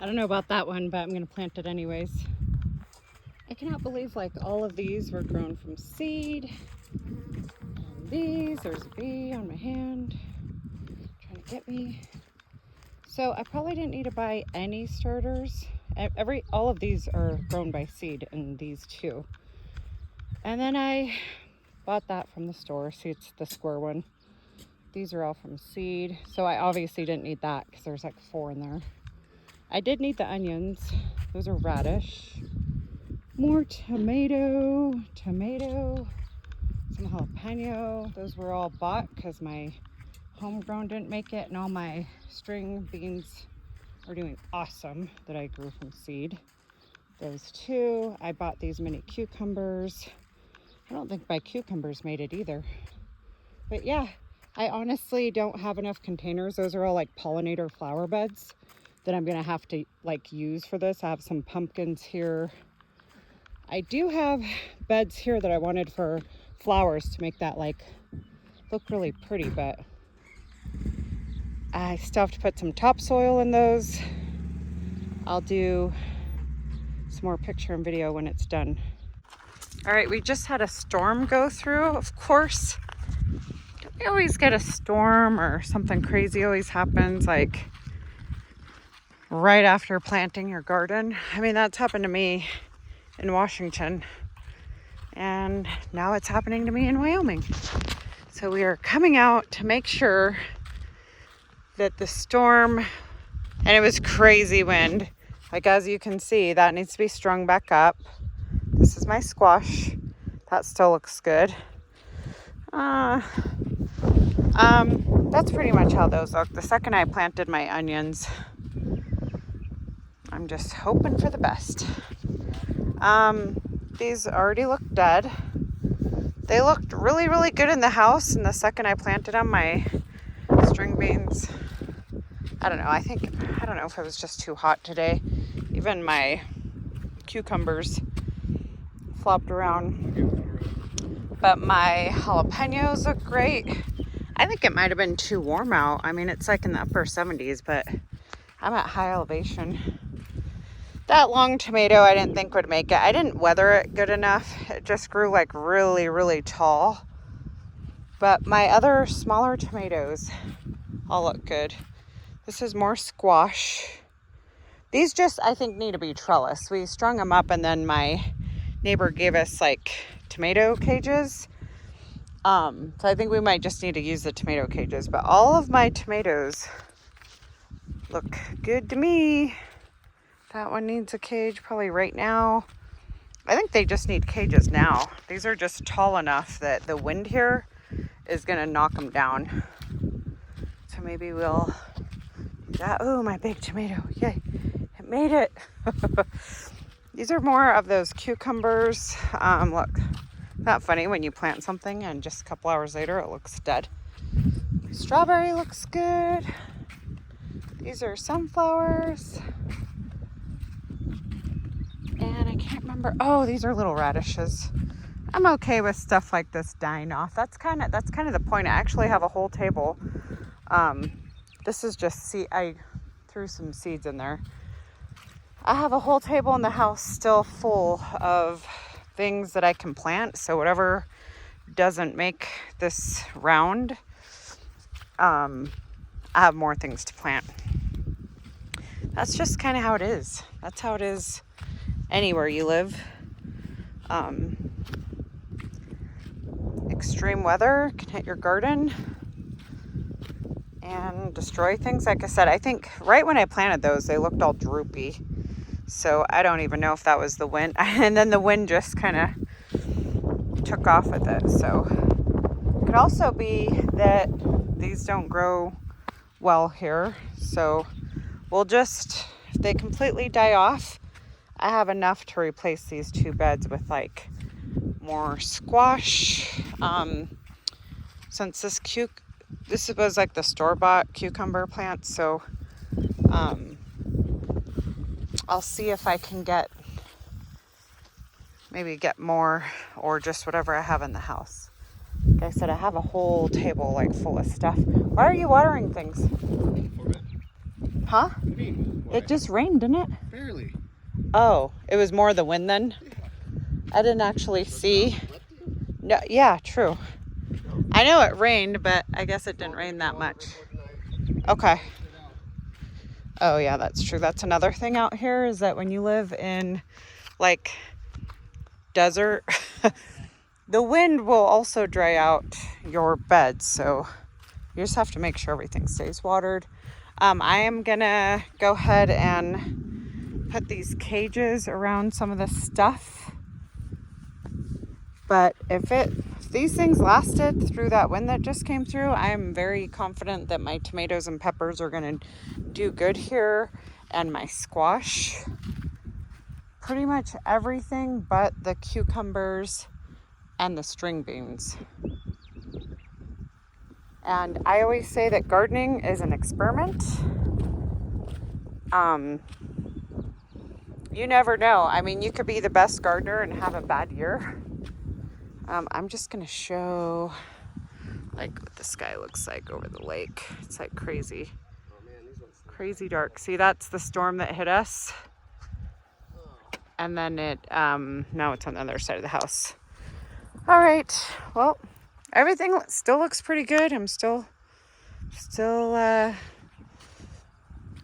I don't know about that one, but I'm gonna plant it anyways. I cannot believe like all of these were grown from seed. And these, there's a bee on my hand trying to get me. So I probably didn't need to buy any starters. All of these are grown by seed, and these too. And then I bought that from the store. See, it's the square one. These are all from seed. So I obviously didn't need that because there's like 4 in there. I did need the onions. Those are radish. More tomato, some jalapeno. Those were all bought because my homegrown didn't make it, and all my string beans are doing awesome that I grew from seed. Those 2. I bought these mini cucumbers. I don't think my cucumbers made it either. But yeah, I honestly don't have enough containers. Those are all like pollinator flower beds that I'm gonna have to like use for this. I have some pumpkins here. I do have beds here that I wanted for flowers to make that like look really pretty, but I still have to put some topsoil in those. I'll do some more picture and video when it's done. All right, we just had a storm go through, of course. We always get a storm or something crazy always happens, like right after planting your garden. I mean, that's happened to me in Washington, and now it's happening to me in Wyoming. So we are coming out to make sure that the storm, and it was crazy wind. Like, as you can see, that needs to be strung back up. This is my squash. That still looks good. That's pretty much how those look. The second I planted my onions, I'm just hoping for the best. These already look dead. They looked really, really good in the house, and the second I planted them, my string beans, I don't know if it was just too hot today. Even my cucumbers flopped around. But my jalapenos look great. I think it might have been too warm out. I mean, it's like in the upper 70s, but I'm at high elevation. That long tomato I didn't think would make it. I didn't weather it good enough. It just grew like really, really tall. But my other smaller tomatoes all look good. This is more squash. These just, I think, need to be trellised. We strung them up, and then my neighbor gave us like tomato cages. So I think we might just need to use the tomato cages. But all of my tomatoes look good to me. That one needs a cage probably right now. I think they just need cages now. These are just tall enough that the wind here is going to knock them down. So maybe we'll do that. Oh, my big tomato. Yay. It made it. These are more of those cucumbers. Look, not funny when you plant something and just a couple hours later it looks dead. Strawberry looks good. These are sunflowers. And I can't remember. Oh, these are little radishes. I'm okay with stuff like this dying off. That's kind of the point. I actually have a whole table. This is just seed. I threw some seeds in there. I have a whole table in the house still full of things that I can plant. So whatever doesn't make this round, I have more things to plant. That's just kind of how it is. That's how it is anywhere you live. Extreme weather can hit your garden and destroy things. Like I said, I think right when I planted those, they looked all droopy. So I don't even know if that was the wind. And then the wind just kind of took off with it. So it could also be that these don't grow well here. So we'll just, if they completely die off, I have enough to replace these 2 beds with like more squash. Since this was like the store-bought cucumber plant, so I'll see if I can get more, or just whatever I have in the house. Like I said, I have a whole table like full of stuff. Why are you watering things? Huh? What do you mean? What? It just rained, didn't it? Barely. Oh, it was more the wind then? Yeah. I didn't actually see. Wet you? No, yeah, true. No. I know it rained, but I guess it didn't rain that much. Okay. Oh yeah, that's true. That's another thing out here is that when you live in like desert, the wind will also dry out your bed. So you just have to make sure everything stays watered. I am gonna go ahead and put these cages around some of the stuff. But if these things lasted through that wind that just came through, I am very confident that my tomatoes and peppers are gonna do good here, and my squash. Pretty much everything but the cucumbers and the string beans. And I always say that gardening is an experiment. You never know. I mean, you could be the best gardener and have a bad year. I'm just gonna show like what the sky looks like over the lake. It's like crazy. Oh, man, these ones Crazy dark. See, that's the storm that hit us. And then now it's on the other side of the house. All right, well, everything still looks pretty good. I'm still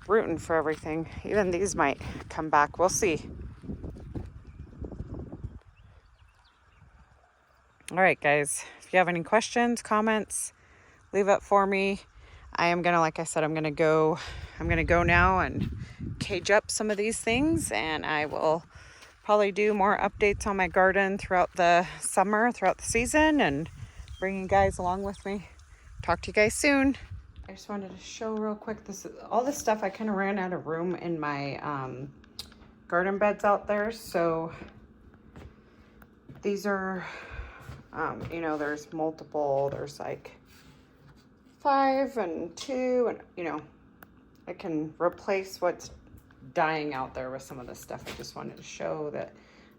rooting for everything. Even these might come back. We'll see. All right, guys, if you have any questions, comments, leave it for me. I am gonna, like I said, I'm gonna go now and cage up some of these things, and I will probably do more updates on my garden throughout the summer, throughout the season, and bring you guys along with me. Talk to you guys soon. I just wanted to show real quick, this is all this stuff. I kind of ran out of room in my garden beds out there, so these are you know, there's multiple, there's like 5 and 2, and you know, I can replace what's dying out there with some of this stuff. I just wanted to show that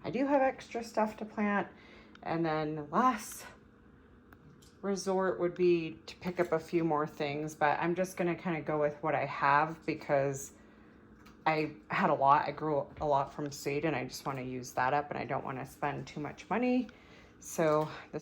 I do have extra stuff to plant. And then last resort would be to pick up a few more things, but I'm just gonna kind of go with what I have because I had a lot. I grew a lot from seed, and I just want to use that up, and I don't want to spend too much money. So this